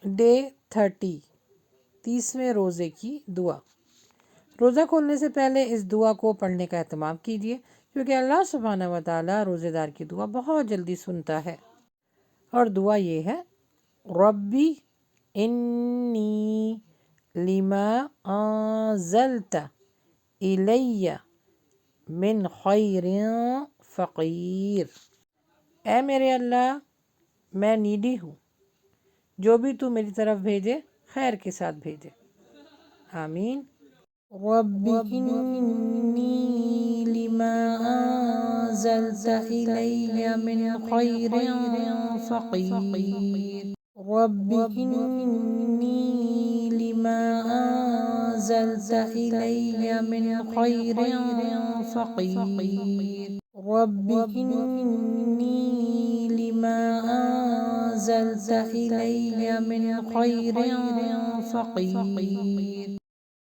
Day 30, 30वें रोज़े की दुआ। रोज़ा खोलने से पहले इस दुआ को पढ़ने का एहतमाम कीजिए, क्योंकि अल्लाह सुब्हानहू व तआला रोज़ेदार की दुआ बहुत जल्दी सुनता है। और दुआ ये है, रब्बी इन्नी लिमा अंज़लता इलैया मिन खैरिन फ़कीर। ऐ मेरे अल्लाह, मैं नीडी हूँ, जो भी तू मेरी तरफ भेजे खैर के साथ भेजे। आमीन। रब्बी इन्नी लिमा अंज़लता इलैया मिन खैरिन फ़कीर। रब्बी इन्नी लिमा अंज़लता इलैया मिन खैरिन फ़कीर। रब्बी इन्नी लिमा अंज़लता इलैया मिन खैरिन फ़कीर।